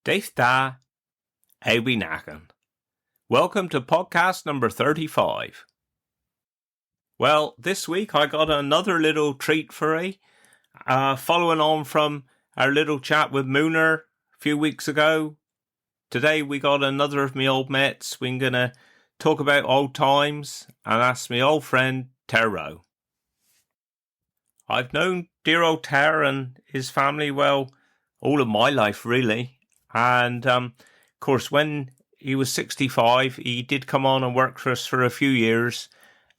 Daith da, Ewi Nagan. Welcome to podcast number 35. Well, this week I got another little treat for you. Following on from our little chat with Mooner a few weeks ago, today we got another of my old mates. We're going to talk about old times, and that's my old friend Ter Rowe. I've known dear old Ter and his family, well, all of my life really. And, of course, when he was 65, he did come on and work for us for a few years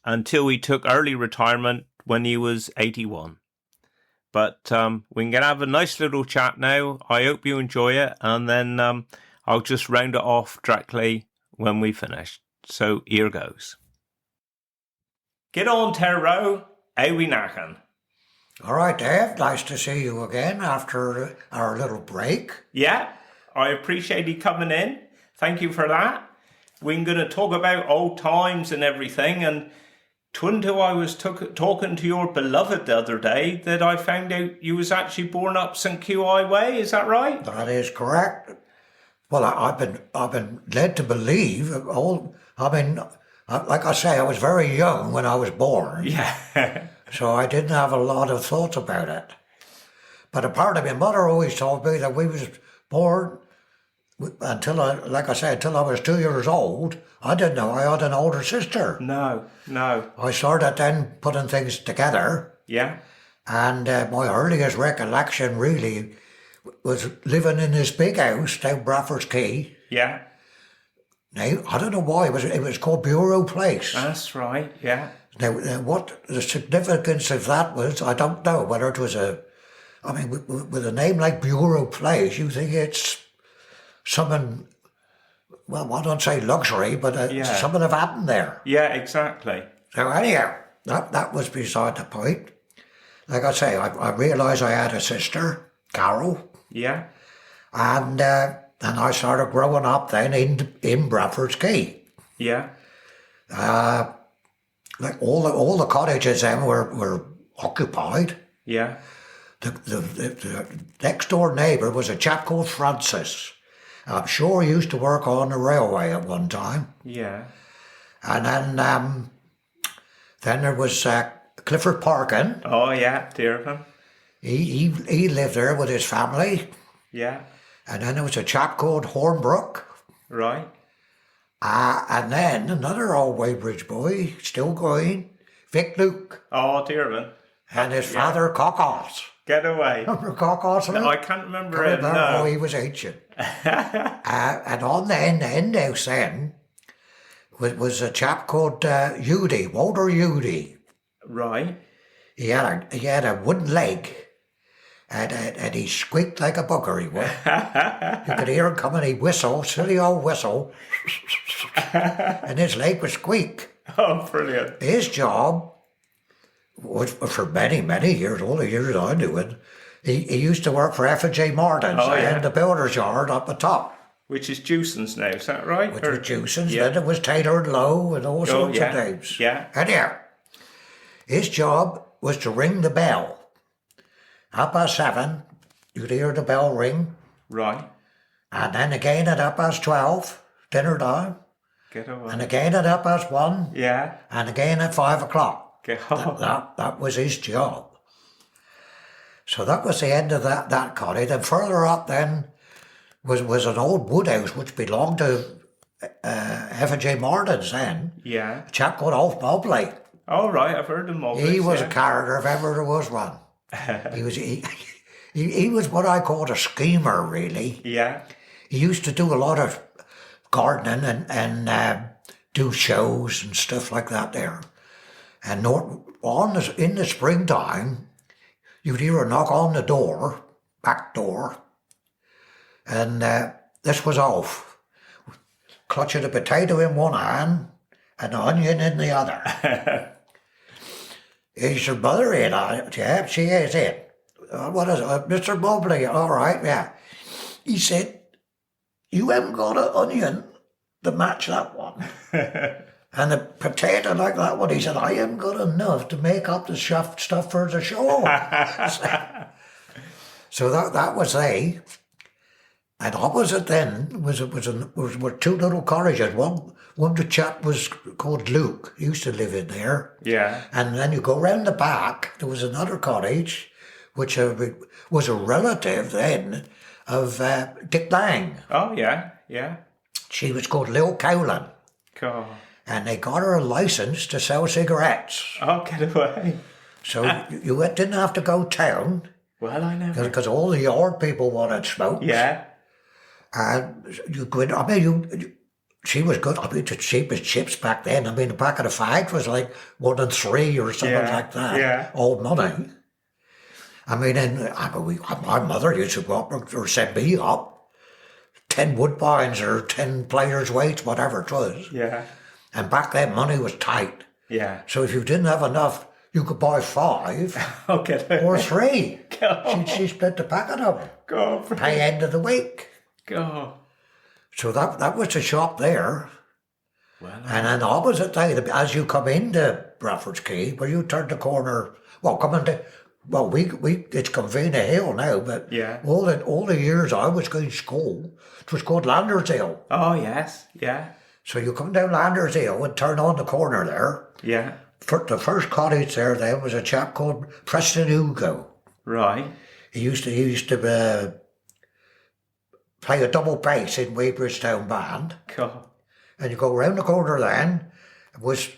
until he took early retirement when he was 81. But we can have a nice little chat now. I hope you enjoy it. And then I'll just round it off directly when we finish. So here goes. Get on, Ter Rowe. Ewi Nagan. All right, Dave. Nice to see you again after our little break. Yeah. I appreciate you coming in. Thank you for that. We're going to talk about old times and everything. And twinto, I was talking to your beloved the other day that I found out you was actually born up St. QI way. Is that right? That is correct. Well, I've been led to believe like I say, I was very young when I was born. Yeah. So I didn't have a lot of thoughts about it. But a part of my mother always told me that we was born until I was 2 years old. I didn't know I had an older sister. No. I started then putting things together. Yeah. And my earliest recollection really was living in this big house down Bradford's Quay. Yeah. Now, I don't know why, it was called Bureau Place. That's right, yeah. Now, what the significance of that was, I don't know, whether it was with a name like Bureau Place, you think it's something, well, I don't say luxury, but something have happened there. Yeah, exactly. So anyhow, that was beside the point. Like I say, I realised I had a sister, Carol. Yeah. And I started growing up then in Bradford's Quay. Yeah. Like all the cottages then were occupied. Yeah. The next door neighbour was a chap called Francis. I'm sure he used to work on the railway at one time. Yeah. And then there was Clifford Parkin. Oh yeah, dear of him. He lived there with his family. Yeah. And then there was a chap called Hornbrook. Right. And then another old Weybridge boy, still going, Vic Luke. Oh, dear of him. And his father, Cockos. Get away. Remember Cockos? No, I can't remember him, no. Oh, he was ancient. And on the end house then was a chap called Udy, Walter Udy. Right. He had a wooden leg. And he squeaked like a bugger, he would. You could hear him coming, he'd whistle, silly old whistle. And his leg would squeak. Oh, brilliant. His job was for many, many years, all the years I knew it, he used to work for F&J Martins in the builder's yard up the top. Which is Jewson's now, is that right? Which was Jewson's, then it was Taylor and Lowe and all sorts of names. Yeah. Anyhow, his job was to ring the bell. 7:30, you'd hear the bell ring. Right. And then again at 12:30, dinner time. Get away. And again at 1:30. Yeah. And again at 5:00. Get away. That was his job. So that was the end of that cottage. And further up then was an old wood house which belonged to F&J Martins then. Yeah. A chap called Alf Mobley. Oh, right, I've heard of Mobley. He was a character if ever there was one. He was what I called a schemer, really. Yeah. He used to do a lot of gardening and do shows and stuff like that there. And in the springtime, you'd hear a knock on the door, back door, and this was Alf, clutching a potato in one hand and an onion in the other. Is your mother in? Yeah, she is in. What is it? Mr. Mobley, all right, yeah. He said, you haven't got an onion to match that one. And a potato like that one, he said, I haven't got enough to make up the stuff for the show. So that was they. And opposite then were two little cottages. One the chap was called Luke. He used to live in there. Yeah. And then you go round the back, there was another cottage, which was a relative then of Dick Lang. Oh, yeah, yeah. She was called Lil Cowlin. God. And they got her a license to sell cigarettes. Oh, get away. So you didn't have to go town. Well, I know. Because all the yard people wanted smokes. Yeah. And you go in, I mean, she was good. I mean, the cheapest chips back then. I mean, a packet of fags was like 1 and 3 or something like that. Yeah. Old money. I mean, my mother used to go up or send me up 10 woodbines or 10 players' weights, whatever it was. Yeah. And back then, money was tight. Yeah. So if you didn't have enough, you could buy 5 or 3. She split the packet up. God. Pay end of the week. God. So that was the shop there. Well, And then opposite side, as you come into Bradford's Quay, where you turn the corner, it's Convena Hill now, but yeah. all the years I was going to school, it was called Landers Hill. Oh, yes, yeah. So you come down Landers Hill and turn on the corner there. Yeah. The first cottage there was a chap called Preston Hugo. Right. He used to play a double bass in Weybridge Town Band. Cool. And you go round the corner then, it was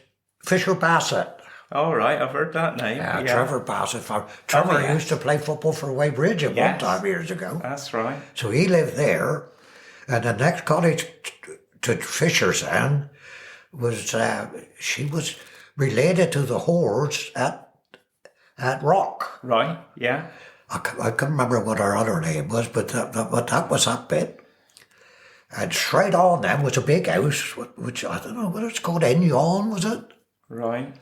Fisher Bassett. All right, I've heard that name. Yeah, Yeah. Trevor Bassett. Trevor yes. used to play football for Weybridge at Yes. one time years ago. That's right. So he lived there. And the next cottage to Fisher's then was, she was related to the Hordes at Rock. Right, yeah. I can't remember what her other name was, but that was that bit. And straight on then was a big house, which I don't know what it's called, Enyon, was it? Right.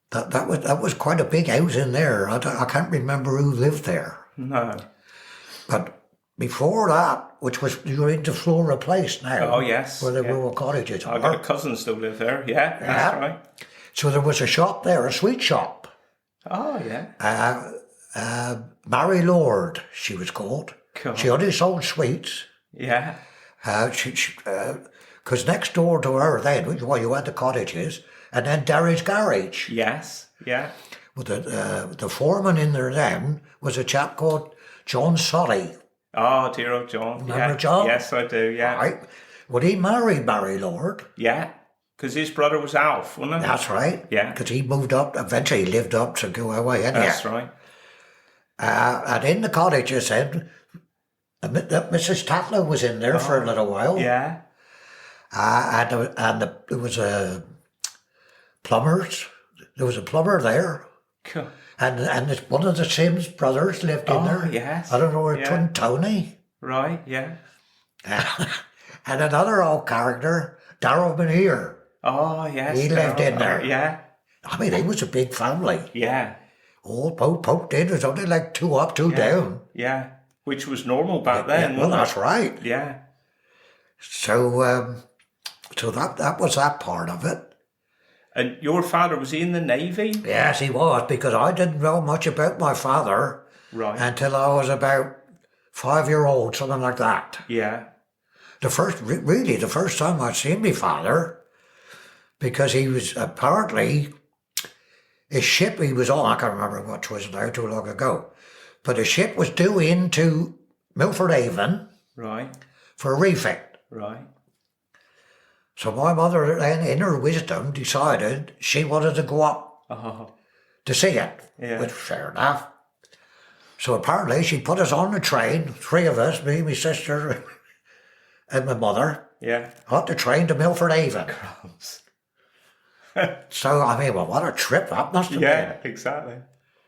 That was quite a big house in there. I can't remember who lived there. No. But before that, which was, you're into Flora Place now. Oh, yes. Where the yeah. rural cottages are. I've got a cousin still live there. Yeah, that's right. So there was a shop there, a sweet shop. Oh, yeah. Mary Lord, she was called. Cool. She only sold sweets. Yeah. Because next door to her then, you had the cottages, and then Derry's Garage. Yes, yeah. Well, the foreman in there then was a chap called John Solly. Oh, dear old John. Remember John? Yes, I do, yeah. Right. Well, he married Mary Lord. Yeah, because his brother was Alf, wasn't it? That's right. Yeah. Because he moved up, eventually lived up to go away anyhow. That's right. And in the cottages then, Mrs. Tatlow was in there for a little while. Yeah. There was a plumbers. There was a plumber there. Cool. And one of the Sims brothers lived in there. Yes. I don't know, Yeah. Twin Tony. Right, yeah. And another old character, Darrell Maneer. Oh, yes. He lived in there. Yeah. I mean, it was a big family. Yeah. All poked in. It was only like 2 up, 2 down. Yeah. Which was normal back then, Well, wasn't that's it? right. Yeah. So, that was that part of it. And your father, was he in the Navy? Yes, he was, because I didn't know much about my father Right. until I was about 5-year-old, something like that. Yeah. The first time I'd seen my father, because he was apparently, his ship he was on, I can't remember what it was now, too long ago, but his ship was due into Milford Haven Right. for a refit. Right. So my mother then, in her wisdom, decided she wanted to go up Oh. to see it, Yeah. which fair enough. So apparently she put us on the train, 3 of us, me, my sister, and my mother, Yeah. on the train to Milford Haven. Crumbs. So, I mean, well, what a trip that must have Yeah, been. exactly.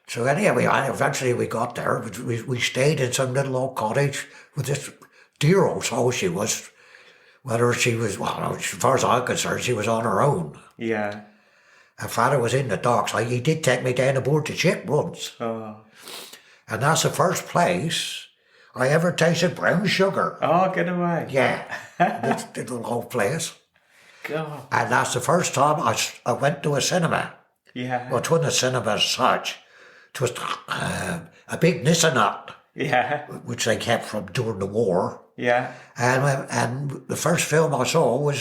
So anyway, eventually we got there. We stayed in some little old cottage with this dear old soul she was. Whether she was, well, as far as I'm concerned, she was on her own. Yeah. Her father was in the docks. He did take me down aboard the ship once. Oh. And that's the first place I ever tasted brown sugar. Oh, get away. Yeah, this little old place. God. And that's the first time I went to a cinema. Yeah. Well, it wasn't a cinema as such. It was a big Nissan nut. Yeah. which they kept from during the war. Yeah. And the first film I saw was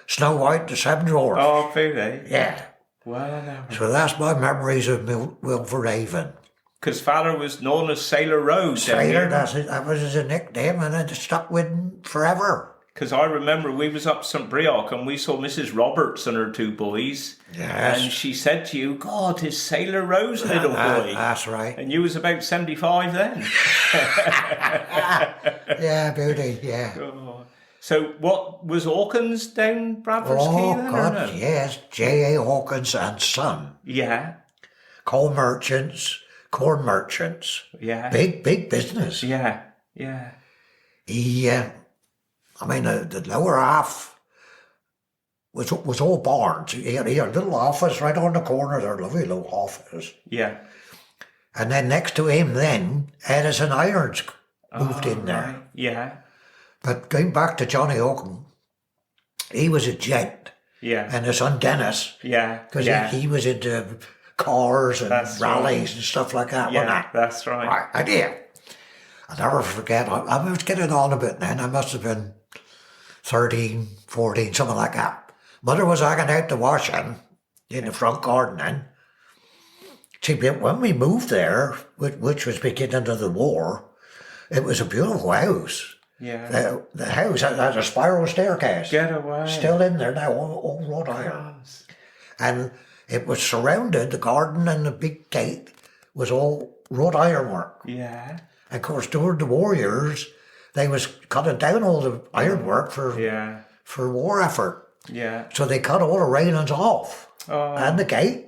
Snow White and the Seven Dwarfs. Oh, really? Yeah. Well, I never. So that's my memories of Wilford Avon. Because father was known as Sailor Rowe. Sailor, that was his nickname, and it stuck with him forever. Because I remember we was up St. Breoch and we saw Mrs. Roberts and her two boys. Yes. And she said to you, God, it's Sailor Rowe's little boy. That's right. And you was about 75 then. Yeah, beauty, yeah. Oh. So what, was Hawkins down Bradford's Quay then? God, or no? yes. J.A. Hawkins and Son. Yeah. Coal merchants, corn merchants. Yeah. Big business. Yeah. Yeah. He, the lower half was all barns. He had a little office right on the corner there, lovely little office. Yeah. And then next to him then, Edison Irons moved in there. Right. Yeah. But going back to Johnny Hawken, he was a gent. Yeah. And his son Dennis. Yeah. Because yeah. he was into cars and That's rallies right. and stuff like that, Yeah, wasn't that's right. Right, I did. I'll never forget, I was getting on a bit then. I must have been 13, 14, something like that. Mother was hanging out the washing in the front garden then. See, when we moved there, which was beginning of the war, it was a beautiful house. Yeah. The house had a spiral staircase. Get away. Still in there now, all wrought iron. And it was surrounded, the garden and the big gate was all wrought iron work. Yeah. And of course, during the war years, they was cutting down all the ironwork for war effort. Yeah. So they cut all the railings off. Oh. And the gate.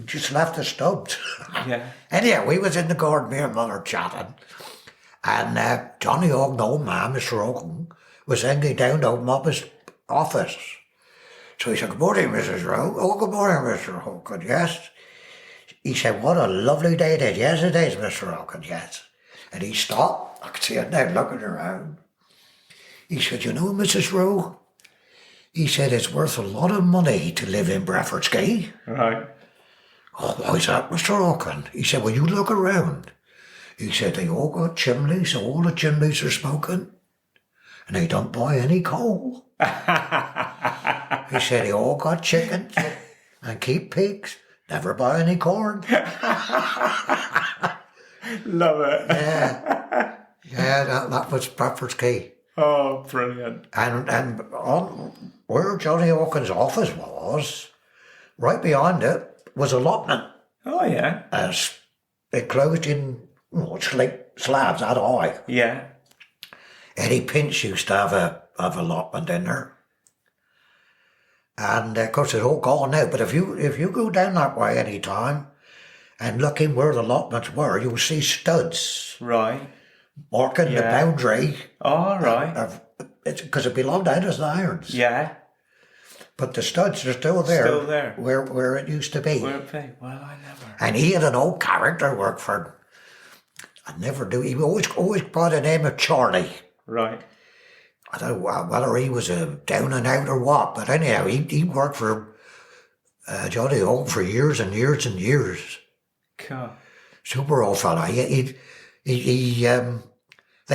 Just left the stubs. Yeah. Anyhow, we was in the garden, me and Mother chatting. And Johnny Hawken, the old man, Mr. Hawken, was then going down to open up his office. So he said, "Good morning, Mrs. Rowe." "Oh, good morning, Mr. Hawken." "Yes." He said, "What a lovely day it is." "Yes, it is, Mr. Hawken, yes." And he stopped. I could see it now looking around. He said, "You know, Mrs. Rowe," he said, "it's worth a lot of money to live in Bradford's Quay." Right. "Oh, why is that, Mr. Hawken?" He said, "Well, you look around." He said, "They all got chimneys, all the chimneys are smoking, and they don't buy any coal." He said, "They all got chickens and keep pigs, never buy any corn." Love it. Yeah, that was Bradford's Quay. Oh, brilliant. And on where Johnny Hawkins' office was, right behind it was a allotment. Oh, yeah. As it closed in slabs that high. Yeah. Eddie Pinch used to have a allotment in there. And of course it's all gone now. But if you go down that way any time and look in where the allotments were, you'll see studs. Right. Marking the boundary. Oh, right. Because it belonged to Edison Irons. Yeah. But the studs are still there. Still there. Where it used to be. Where it be? Well, I never. And he had an old character work for him. I never do. He always brought the name of Charlie. Right. I don't know whether he was a down and out or what, but anyhow, he worked for Johnny Hawken for years and years and years. Cool. Super old fella. They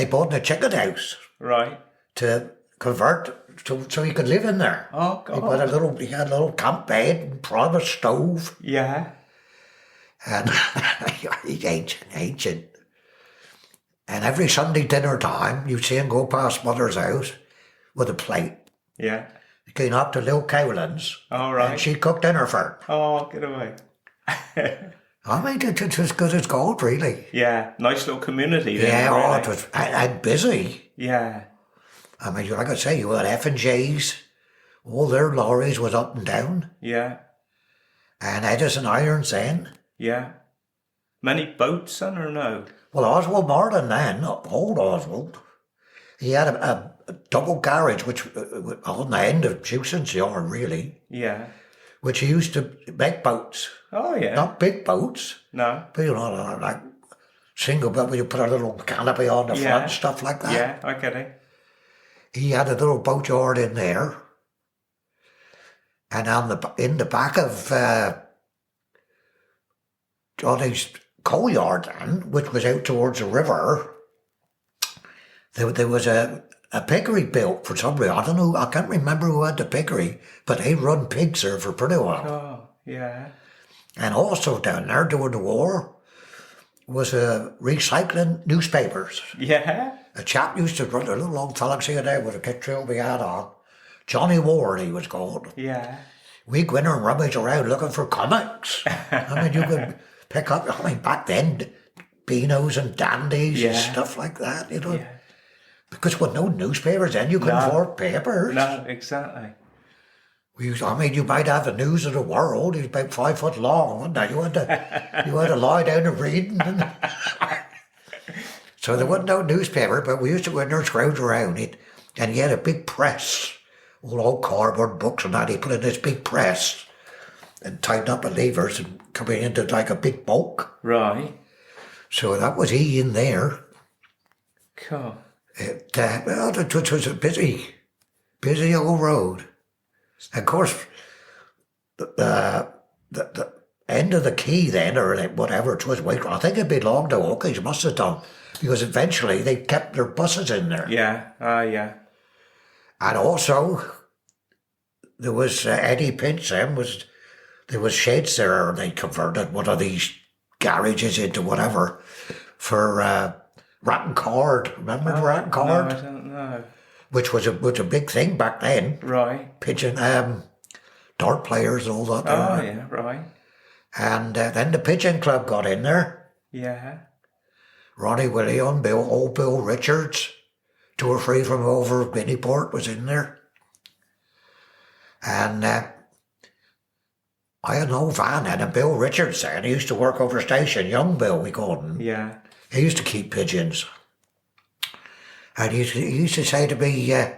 bought him a chicken house. Right. To convert so he could live in there. Oh, God. He had a little camp bed and private stove. Yeah. And he's ancient. And every Sunday dinner time, you'd see him go past Mother's house with a plate. Yeah. Going up to Lil Cowlands. All right. And she cooked dinner for him. Oh, get away. I mean, it's as good as gold, really. Yeah. Nice little community there. Yeah, really. it was and busy. Yeah. I mean, like I say, you had F&J's. All their lorries was up and down. Yeah. And Edison Irons then. Yeah. Many boats, son, or no? Well, Oswald Martin then, old Oswald, he had a double garage, which on the end of Jewson's yard, really. Yeah. Which he used to make boats. Oh, yeah. Not big boats. No. But, you know, like single boat where you put a little canopy on the front, stuff like that. Yeah, I get it. He had a little boat yard in there. And in the back of Johnny's coal yard then, which was out towards the river, there was a piggery built for some reason. I don't know, I can't remember who had the piggery, but they run pigs there for pretty while. Oh, yeah. And also down there during the war was recycling newspapers. Yeah. A chap used to run, a little old fella here there with a kit trail we had on. Johnny Ward, he was called. Yeah. We'd go in and rummage around looking for comics. I mean, you could pick up, I mean, back then, Beanos and Dandies and stuff like that, you know. Yeah. Because with no newspapers then, you couldn't afford papers. No, exactly. I mean, you might have the news of the world. He's about 5 foot long, wasn't he? You had to lie down and read. So there wasn't no newspaper, but we used to go in there and scrounge around it. And he had a big press, all old cardboard books and that. He put in this big press and tightened up the levers and coming into like a big bulk. Right. So that was he in there. Cool. It was a busy old road. And of course, the end of the quay then, or whatever it was, I think it belonged to Oakey's, must have done, because eventually they kept their buses in there. Yeah, yeah. And also, there was Eddie Pinch, there was sheds there, and they converted one of these garages into whatever for Ratton Cord. Remember the Ratton Cord? No, I don't know. Which was a big thing back then. Right. Pigeon, dart players and all that. Oh, yeah, right. And then the Pigeon Club got in there. Yeah. Ronnie William, old Bill Richards, 2 or 3 from over Guineaport was in there. And I had an old van then, and Bill Richards there, and he used to work over station, young Bill we called him. Yeah. He used to keep pigeons. And he used to say to me, do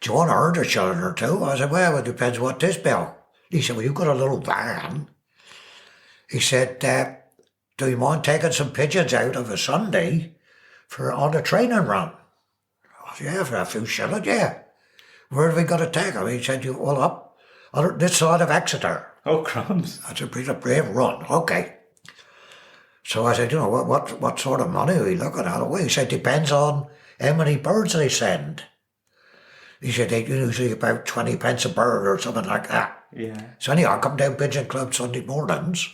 you want to earn a shilling or two? I said, well, it depends what this, Bill. He said, well, you've got a little van. He said, do you mind taking some pigeons out of a Sunday on a training run? I said, yeah, for a few shillings, yeah. Where have we got to take them? He said, well, up this side of Exeter. Oh, crumbs. That's a pretty brave run. Okay. So I said, you know, what sort of money are we looking at? Well, he said, depends on how many birds they send. He said they usually about 20 pence a bird or something like that. Yeah. So anyhow, I come down Pigeon Club Sunday mornings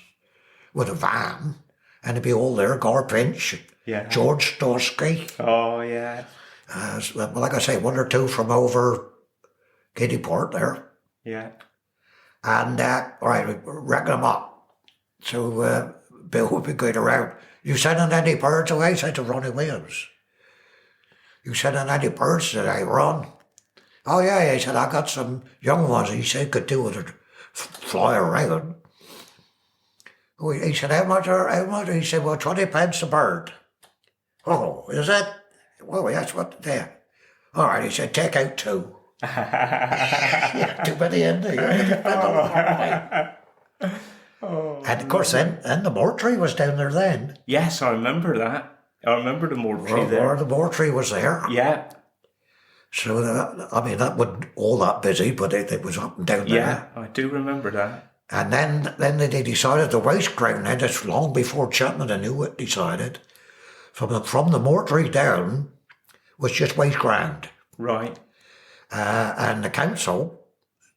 with a van, and it'd be all there, Garpinch, George Storsky. Oh, yeah. Well, like I say, 1 or 2 from over Guineaport there. Yeah. And, all right, we reckon them up. So Bill would be going around. You sending any birds away? I said to Ronnie Williams. You sending any birds today, Ron? Oh, yeah, he said, I got some young ones. He said, could do with it, fly around. He said, how much? He said, well, 20 pence a bird. Oh, is it? Well, that's what there. All right, he said, take out 2. Yeah, too many in there. And of course, then the mortuary was down there then. Yes, I remember that. I remember the mortuary there. The mortuary was there. Yeah. So, that wasn't all that busy, but it was up and down there. Yeah, I do remember that. And then they decided the waste ground, and it's long before Chapman and Hewitt decided, from the mortuary down was just waste ground. Right. And the council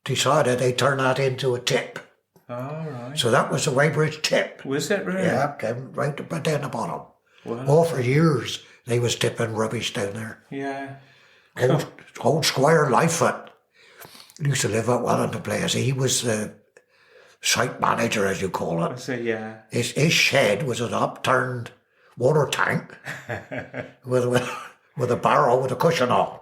decided they'd turn that into a tip. Oh, right. So that was the Weybridge tip. Was it really? Yeah, came right down the bottom. Wow. All for years, they was tipping rubbish down there. Yeah. Old Squire Lightfoot used to live up well in the place. He was the site manager, as you call it. I say, yeah. His shed was an upturned water tank with a barrel with a cushion on.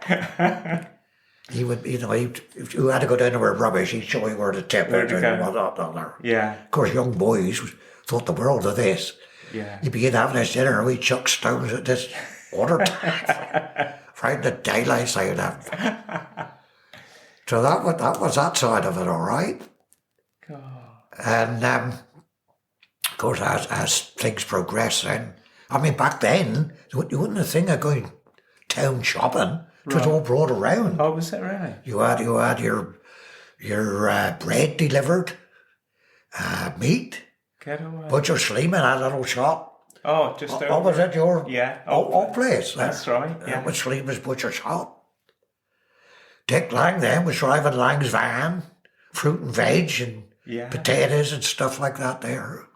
He would, if you had to go down there with rubbish, he'd show you where to tip it and whatnot down there. Yeah. Of course, young boys thought the world of this. Yeah. You'd begin having his dinner and we'd chuck stones at this water tank. Right in the daylight out of it. So that was that side of it, all right. God. And of course, as things progress, then back then you wouldn't have think of going town shopping. It was all brought around. Oh, was it really? You had your bread delivered, meat, Get away. Butcher Sleeman had a little shop. Oh, just over. What was it, your old place? That's right, yeah. That was Sleeman's butcher shop. Dick Lang then was driving Lang's van, fruit and veg and potatoes and stuff like that there.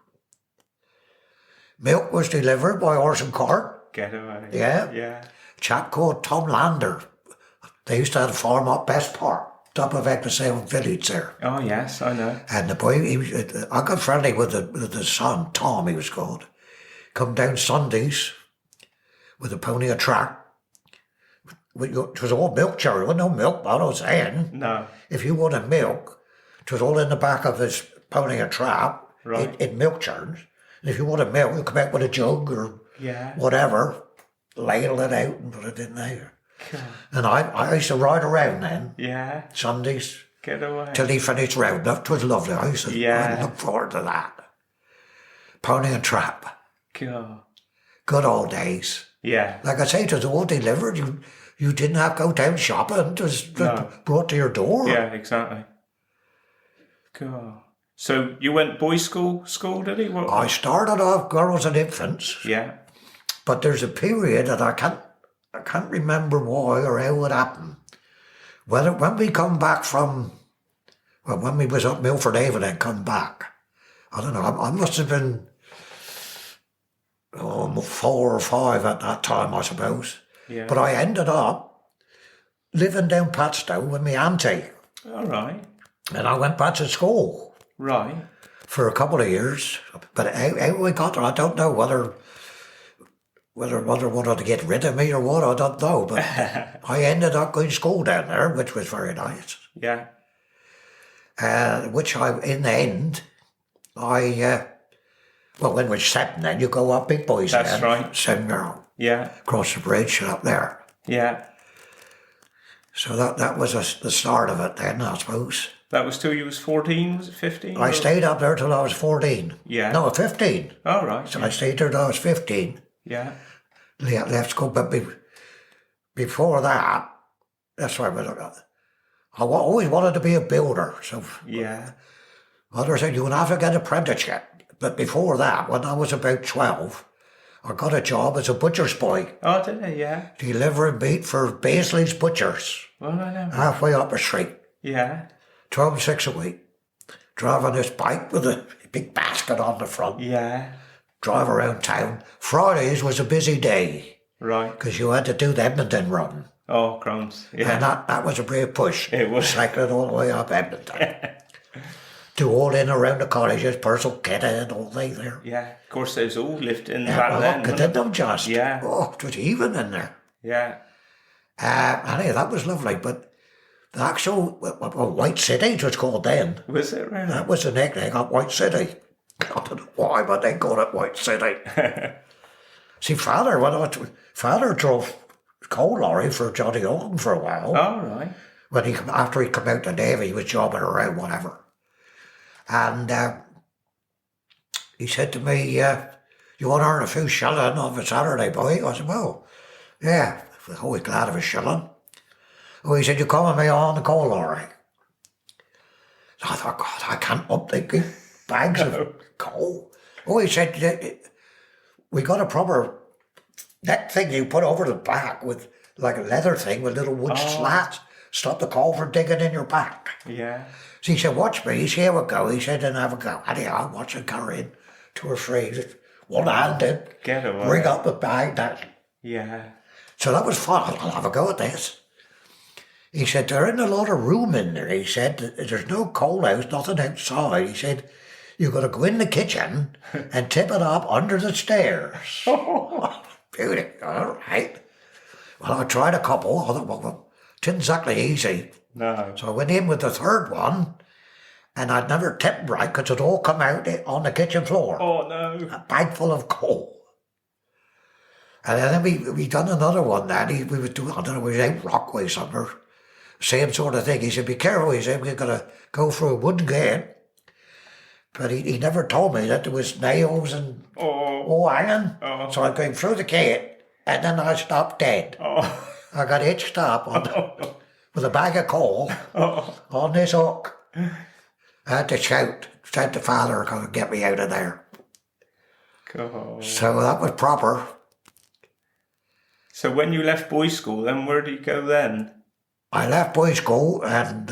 Milk was delivered by horse and cart. Get away. Yeah. Yeah. A chap called Tom Lander. They used to have a farm up Best Park, top of Ecclesale village there. Oh, yes, I know. And the boy, I got friendly with the son, Tom he was called. Come down Sundays with a pony a track. It was all milk cherry, there wasn't no milk bottles then. No. If you wanted milk, it was all in the back of this pony a trap in milk churns. And if you wanted milk, you come out with a jug or whatever, ladle it out and put it in there. Cool. And I used to ride around then. Yeah. Sundays. Get away. Till he finished round up. It was lovely. I look forward to that. Pony and trap. Cool. Good old days. Yeah. Like I say, it was all delivered. You didn't have to go down shopping. It was brought to your door. Yeah, exactly. Cool. So you went boys' school, did he? What? I started off girls and infants. Yeah. But there's a period that I can't remember why or how it happened. When we come back from, when we was up Milford Haven and come back, I don't know, I must have been 4 or 5 at that time, I suppose. Yeah. But I ended up living down Patstow with my auntie. All right. And I went back to school. Right. For a couple of years. But how we got there, I don't know whether mother wanted to get rid of me or what, I don't know. But I ended up going to school down there, which was very nice. Yeah. Which in the end, when we're 7 then, you go up big boys. That's right. 7 girl. Yeah. Across the bridge up there. Yeah. So that was the start of it then, I suppose. That was till you was 14, was it 15? I stayed up there till I was 14. Yeah. No, 15. Oh, right. So I stayed there till I was 15. Yeah. Left school, but before that, that's why I always wanted to be a builder. So mother said, you'll have to get an apprenticeship. But before that, when I was about 12, I got a job as a butcher's boy. Oh, did you? Yeah. Delivering meat for Baisley's Butchers. Well, I know. Halfway up the street. Yeah. 12.6 a week. Driving this bike with a big basket on the front. Yeah. Drive around town. Fridays was a busy day. Right. Because you had to do the Edmonton run. Oh, crumbs. Yeah. And that was a brave push. It was. Cycling all the way up Edmonton. To all in around the cottages, Purcell Kidda and all they there. Yeah. Of course, there's all lifting back then. Didn't them just? Yeah. Oh, it was even in there. Yeah. Anyway, that was lovely. But the actual White City, it was called then. Was it really? That was the nickname, got White City. I don't know why, but they called it White City. See, Father drove coal lorry for Johnny Owen for a while. Oh, right. After he come out the Navy, he was jobbing around, whatever. And he said to me, you want to earn a few shilling on a Saturday, boy? I said, well, yeah, always glad of a shilling. Oh, he said, you come with me on the coal lorry. So I thought, God, I can't up the bags of coal. Oh, he said, we got a proper net thing you put over the back with like a leather thing with little wood slats. Stop the coal from digging in your back. Yeah. So he said, watch me. He said, here we go. He said, and have a go. Anyhow, watch it carrying 2 or 3, one-handed. Get away. Ring up the bag. Yeah. So that was fun. I'll have a go at this. He said, there isn't a lot of room in there. He said, there's no coal house, nothing outside. He said, you've got to go in the kitchen and tip it up under the stairs. Beauty. All right. Well, I tried a couple. I thought, well, it wasn't exactly easy. No. So I went in with the third one, and I'd never tipped right because it all come out on the kitchen floor. Oh, no. A bag full of coal. And then we done another one then. We were doing, I don't know, we was out Rockway somewhere. Same sort of thing. He said, be careful. He said, we're going to go through a wooden gate. But he never told me that there was nails and all hanging. Oh. So I'm going through the gate, and then I stopped dead. Oh. I got hitched up with a bag of coal on this hook. I had to shout Said the father could get me out of there. God. So that was proper. So when you left boys' school, then where did you go then? I left boys' school and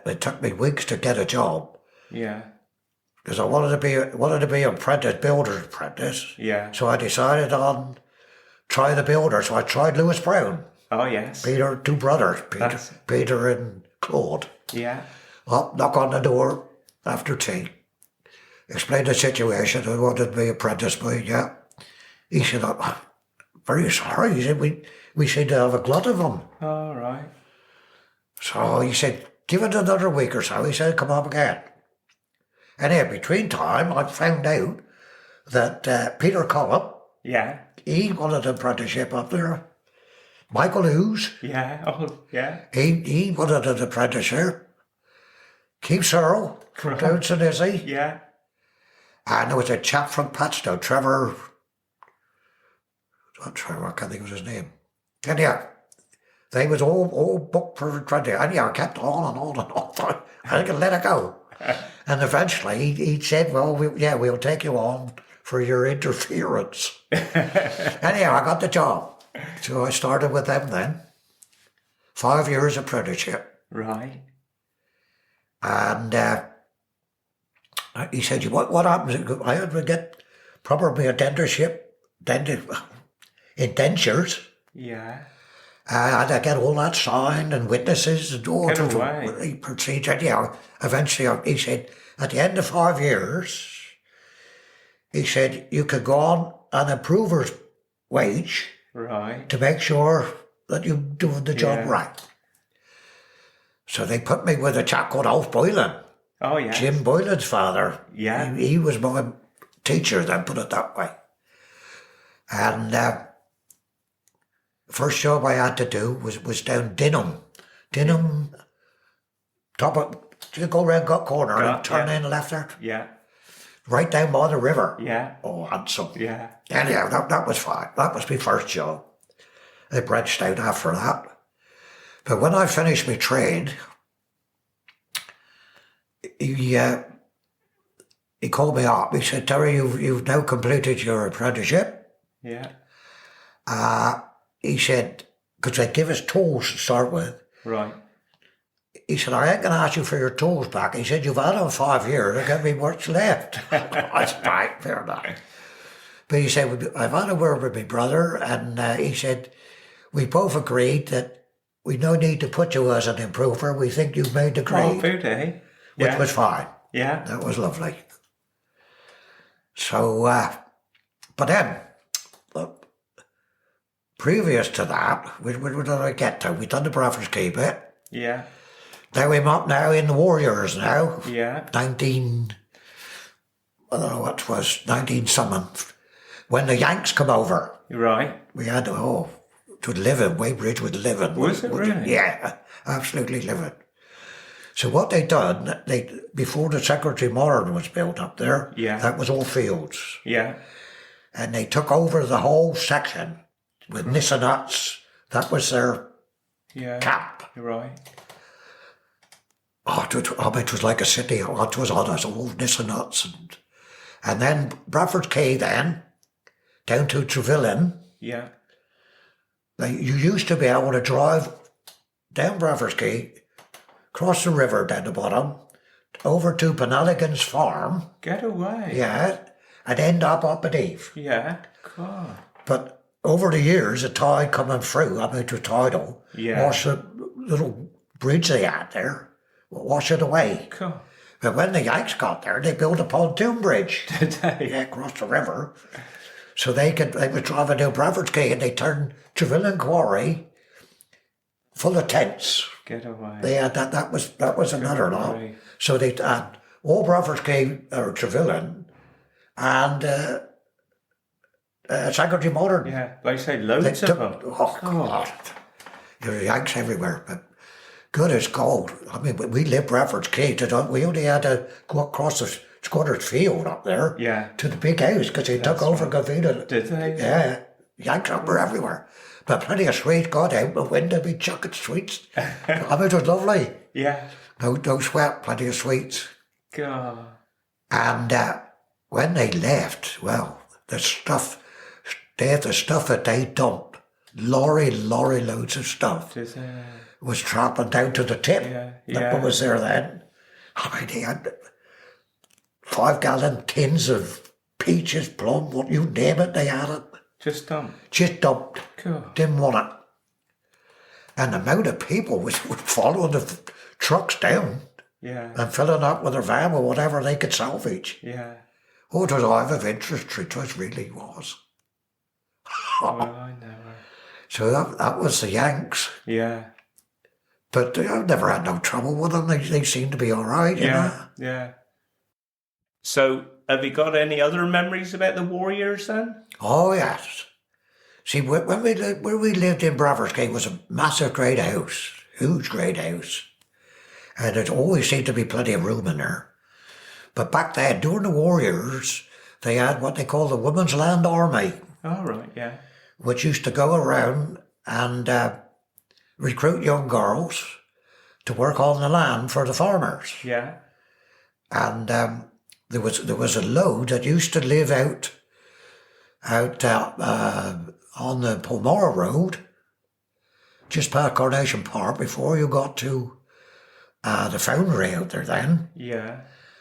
it took me weeks to get a job. Yeah. Because I wanted to be apprentice, builder's apprentice. Yeah. So I decided on try the builder. So I tried Lewis Brown. Oh, yes. Peter, two brothers, Peter and Claude. Yeah. Well, knock on the door after tea. Explained the situation. I wanted to be apprentice by, yeah. He said, I'm very sorry. He said, we seem to have a glut of them. All right. So he said, give it another week or so. He said, come up again. And in between time, I found out that Peter Collop, yeah, he wanted an apprenticeship up there. Michael Hughes, yeah, oh, yeah, he wanted an apprenticeship. Keith Searle, from down St. Izzy. Yeah. And there was a chap from Patstow, Trevor, I can't think of his name. And yeah, they was all booked for apprenticeship. And yeah, I kept on and on and on. I didn't let it go. And eventually he said, well, we'll take you on for your interference. Anyhow, I got the job. So I started with them then. 5 years apprenticeship. Right. And he said, what happens? I had to get probably a indentures. Yeah. I had to get all that signed and witnesses and all the procedure. Yeah, eventually he said, at the end of 5 years, he said, you could go on an improver's wage. Right. To make sure that you're doing the job right. So they put me with a chap called Alf Boylan. Oh, yeah. Jim Boylan's father. Yeah. He was my teacher then, put it that way. And first job I had to do was down Dinham. Dinham, top of, you go round Gut Corner and turn in left there. Yeah. Right down by the river. Yeah. Oh, handsome. Yeah. Anyhow, that was fine. That was my first job. I branched out after that. But when I finished my trade, he called me up. He said, Terry, you've now completed your apprenticeship. Yeah. He said, because they give us tools to start with. Right. He said, I ain't going to ask you for your tools back. He said, you've had them 5 years. There can't be much left. I said, right, fair enough. But he said, I've had a word with my brother, and he said, we both agreed that we no need to put you as an improver. We think you've made the grade. Oh, fair day. Which was fine. Yeah. That was lovely. So, but then, look, previous to that, where did I get to? We'd done the Bradford's Key bit. Yeah. Now I'm up now in the Warriors now. Yeah. 19, I don't know what it was, 19 something. When the Yanks come over. Right. We had to live in, Weybridge was living. Was it really? Yeah, absolutely living. So what they done, before the Secretary Modern was built up there, that was all fields. Yeah. And they took over the whole section with Nissanuts. That was their camp. Right. Oh, it was like a city. It was on us, all Nissanuts. And then Bradford's Quay then, down to Trevillin. Yeah. You used to be able to drive down Bradford's Quay, cross the river down the bottom, over to Penelligan's farm. Get away. Yeah, and end up at Eve. Yeah, God. But over the years, the tide coming through, it was tidal, washed the little bridge they had there, wash it away. Cool. But when the Yanks got there, they built a pontoon bridge. Did they? Yeah, across the river. So they were driving down Bradford's Quay and they turned Trevillin Quarry full of tents. Get away. They had that was another lot. So they had all Bradford's Quay or Trevillin and Secretary Modern. Yeah, like I say, loads of them. Oh, God. There are Yanks everywhere, but good as gold. I mean, we lived Bradford's Quay. We only had to go across the Squatter's Field up there to the big house because they took over Gavina. Did they? Yeah. Yanks were everywhere. But plenty of sweets got out the window, be chucking sweets. It was lovely. Yeah. No sweat, plenty of sweets. God. And when they left, well, the stuff that they dumped, lorry loads of stuff, was trapping down to the tip. That was there then. I mean, they had 5-gallon tins of peaches, plum, what you name it, they had it. Just dumped. Cool. Didn't want it. And the amount of people was following the trucks down. And filling up with their van or whatever they could salvage. Oh, it was out of interest, it really was. Well, I know. So that was the Yanks. But I've never had no trouble with them. They seem to be all right, you know. So, have you got any other memories about the war years then? Oh, yes. See, where we lived in Brothers Gate was a massive great house, huge great house. And there always seemed to be plenty of room in there. But back then, during the war years, they had what they call the Women's Land Army. Oh, right, Which used to go around and recruit young girls to work on the land for the farmers. And there was a load that used to live out on the Palmora Road, just past Coronation Park, before you got to the foundry out there then.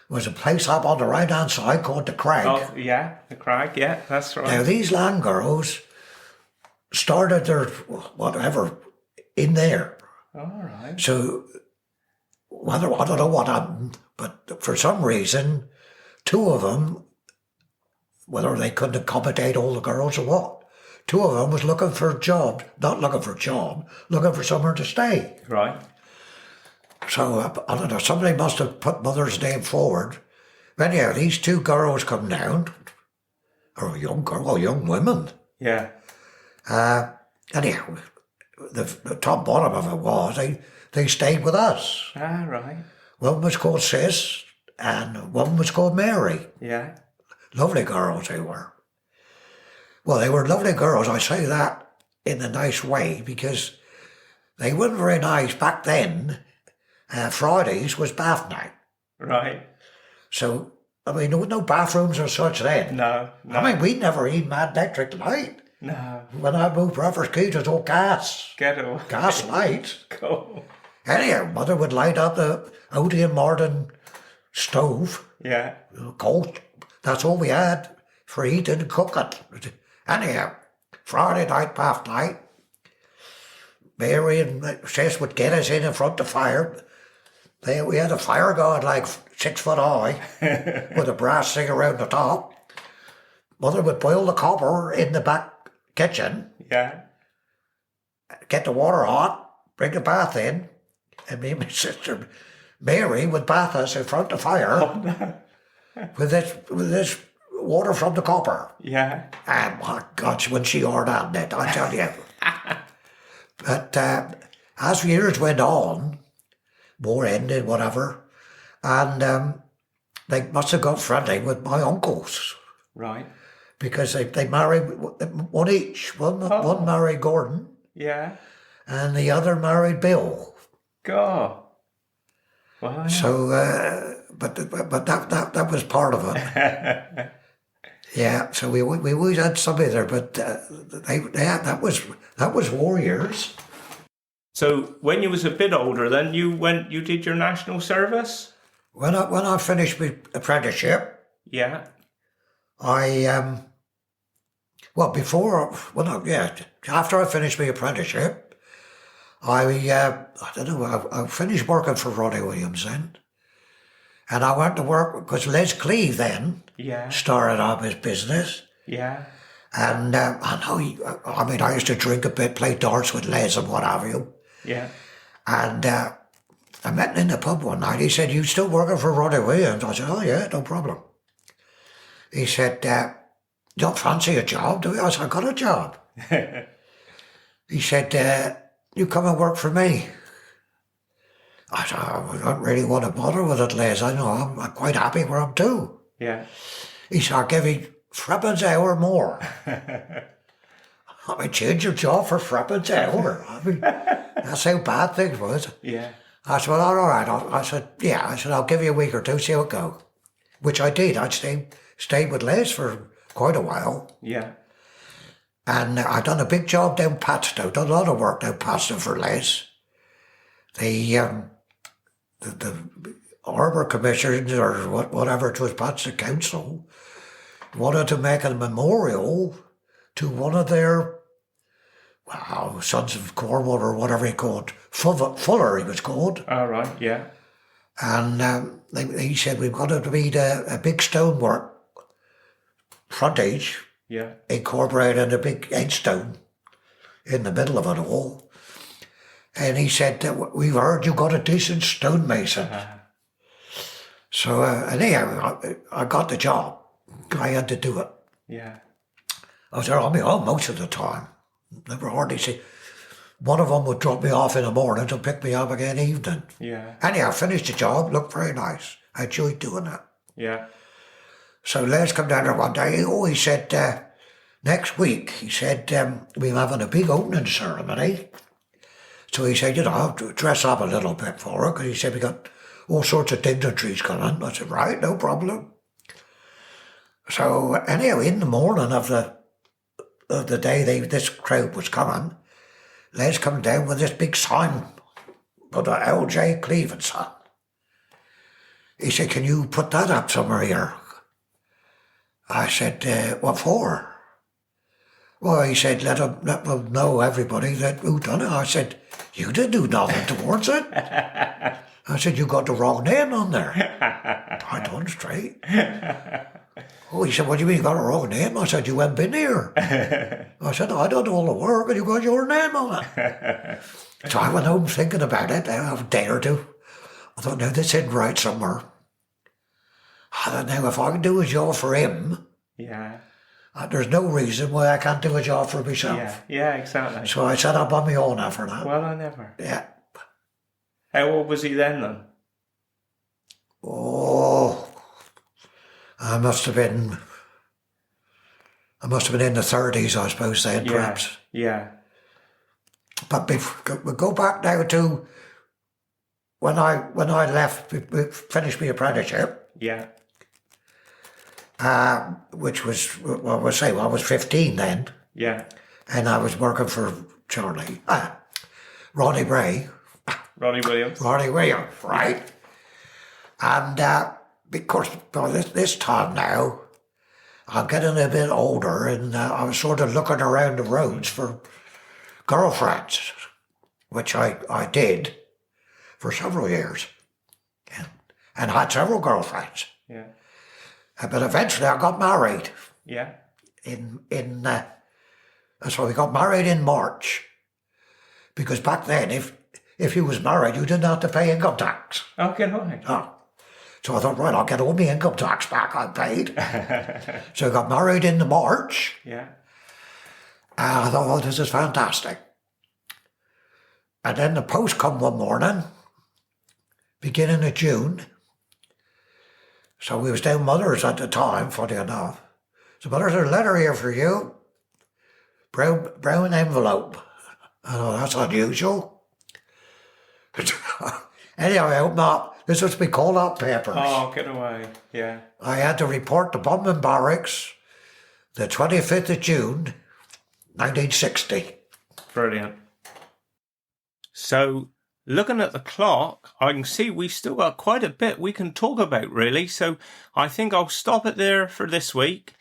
Was a place up on the right-hand side called the Crag. Oh, the Crag, that's right. Now, these land girls started their whatever in there. All right. So, I don't know what happened, but for some reason, 2 of them, whether they couldn't accommodate all the girls or what, 2 of them was looking for a job, looking for somewhere to stay. Right. So, I don't know, somebody must have put mother's name forward. But anyhow, these 2 girls come down, or young women. Anyhow, the top bottom of it was, they stayed with us. Ah, right. One was called Sis, and one was called Mary. Lovely girls they were. Well, they were lovely girls, I say that in a nice way, because they weren't very nice back then. Fridays was bath night. Right. So, I mean, there was no bathrooms or such then. No. I mean, we never even had electric light. No. When I moved Brothers Gate, it was all gas. Ghetto. Gas light. Cool. Anyhow, Mother would light up the Odie and Martin stove. Coal. That's all we had for eating and cooking. Anyhow, Friday night, bath night, Mary and Sis would get us in front of the fire. We had a fire guard like 6 foot high with a brass thing around the top. Mother would boil the copper in the back kitchen. Get the water hot, bring the bath in, and me and my sister Mary would bath us in front of the fire with this water from the copper. And my God, when she ordered it, I tell you. But as years went on, war ended, whatever, and they must have got friendly with my uncles. Right. Because they married one each. One married Gordon. And the other married Bill. God. Wow. So, but that was part of it. So we always had somebody there, but that was war years. So when you was a bit older, then you did your national service? When I finished my apprenticeship, after I finished my apprenticeship, I finished working for Ronnie Williams then, and I went to work because Les Cleave then started up his business. And I used to drink a bit, play darts with Les and what have you. And I met him in the pub one night. He said, "You still working for Ronnie Williams?" I said, "Oh yeah, no problem." He said, "You don't fancy a job, do you?" I said, "I got a job." He said, "You come and work for me." I said, "I don't really want to bother with it, Les. I know I'm quite happy where I'm to." He said, "I'll give you threepence an hour more." I mean, change your job for threepence an hour. I mean, that's how bad things was. I said, "Well, all right." I said, "I'll give you a week or two, see how it goes." which I did. I stayed with Les for quite a while. Yeah. And I done a big job down Padstow, done a lot of work down Padstow for Les. The Harbour Commission or whatever it was, Padstow Council, wanted to make a memorial to one of their Sons of Cornwall or whatever he called. Fuller he was called. All right, yeah. And he said, we've got to be a big stonework frontage, yeah, incorporated a big headstone in the middle of it all. And he said, we've heard you got a decent stonemason. So anyhow, I got the job. I had to do it. Yeah. I was there on my own most of the time. Never hardly see. One of them would drop me off in the morning to pick me up again evening. Yeah. Anyhow, finished the job, looked very nice. I enjoyed doing it. Yeah. So Les come down there one day. He said, next week, he said, we're having a big opening ceremony. So he said, I have to dress up a little bit for it, because he said, we got all sorts of dignitaries coming. I said, right, no problem. So anyhow, in the morning of the day this crowd was coming, Les come down with this big sign for the L.J. Cleveland son. He said, can you put that up somewhere here? I said, what for? Well, he said, let them know, everybody, that who done it. I said, you didn't do nothing towards it. I said, you got the wrong name on there. I done straight. Oh, he said, what do you mean you got a wrong name? I said, you haven't been here. I said, I done all the work and you got your name on it. So I went home thinking about it a day or two. I thought, now this isn't right somewhere. I thought, now if I can do a job for him, yeah, there's no reason why I can't do a job for myself. Yeah, exactly. So I set up on my own after that. Well, I never. Yeah. How old was he then? Oh, I must have been in the 30s, I suppose, then, perhaps. Yeah. But we go back now to when I left, finished my apprenticeship. Yeah. Which was, I was 15 then. Yeah. And I was working for Ronnie Williams, right? And of course, by this time now, I'm getting a bit older, and I was sort of looking around the roads for girlfriends, which I did for several years, and had several girlfriends. Yeah. But eventually I got married. Yeah. So we got married in March, because back then, if you was married, you didn't have to pay income tax. Okay, right. Oh. So I thought, right, I'll get all my income tax back I paid. So I got married in March. Yeah. And I thought, oh, this is fantastic. And then the post come one morning, beginning of June. So we was down Mother's at the time, funny enough. So Mother's, there's a letter here for you. Brown envelope. I thought, that's unusual. Anyhow, I opened up. This was to be call-out papers. Oh, get away. Yeah. I had to report to bombing barracks the 25th of June, 1960. Brilliant. So, looking at the clock, I can see we've still got quite a bit we can talk about, really. So, I think I'll stop it there for this week.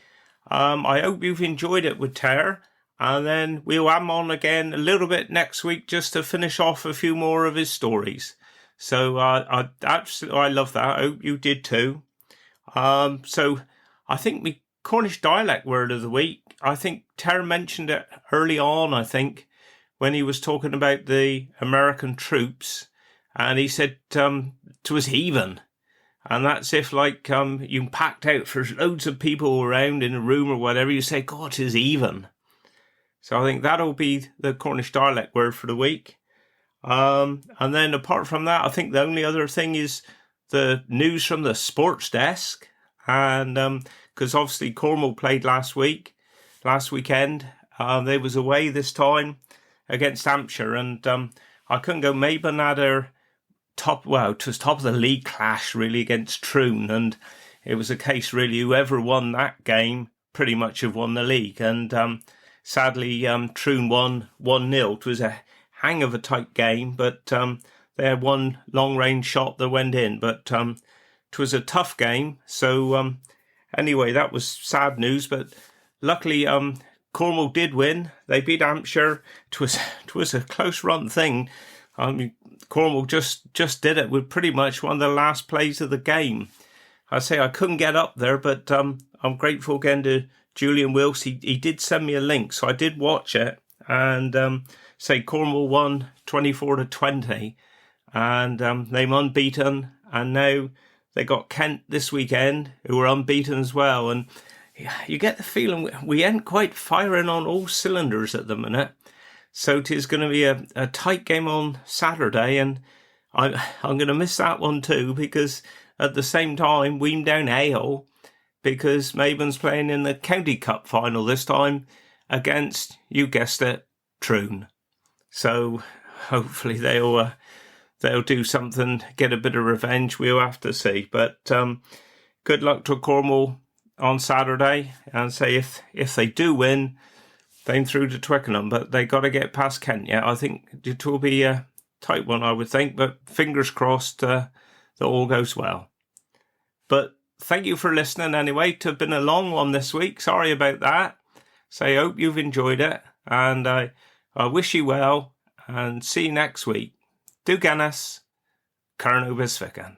I hope you've enjoyed it with Ter. And then we'll have him on again a little bit next week just to finish off a few more of his stories. So I love that. I hope you did too. So I think the Cornish dialect word of the week, I think Ter mentioned it early on, I think, when he was talking about the American troops. And he said, "'twas heaving." And that's if, like, you packed out for loads of people around in a room or whatever, you say, "God, 'tis even." So I think that'll be the Cornish dialect word for the week. And then apart from that, I think the only other thing is the news from the sports desk. And because obviously Cornwall played last weekend. They was away this time against Hampshire. And I couldn't go. Mabon had her top of the league clash really against Troon. And it was a case really whoever won that game pretty much have won the league. And sadly, Troon won 1-0. It was a hang of a tight game, but they had one long-range shot that went in. But it was a tough game. So anyway, that was sad news. But luckily, Cornwall did win. They beat Hampshire. It was a close-run thing. Cornwall just did it with pretty much one of the last plays of the game. I say I couldn't get up there, but I'm grateful again to Julian Wilkes. He did send me a link, so I did watch it. And say Cornwall won 24-20, and they're unbeaten. And now they got Kent this weekend, who are unbeaten as well. And you get the feeling we ain't quite firing on all cylinders at the minute. So it is going to be a tight game on Saturday, and I'm going to miss that one too, because at the same time, Weem down Ale, because Maven's playing in the County Cup final this time against, you guessed it, Troon. So hopefully they'll do something, get a bit of revenge. We'll have to see. But good luck to Cornwall on Saturday, and say if they do win, then through to Twickenham. But they got to get past Kent yet. I think it will be a tight one, I would think. But fingers crossed that all goes well. But thank you for listening anyway. It has been a long one this week. Sorry about that. So I hope you've enjoyed it. And I wish you well. And see you next week. Du Gannes, Carno Bisfican.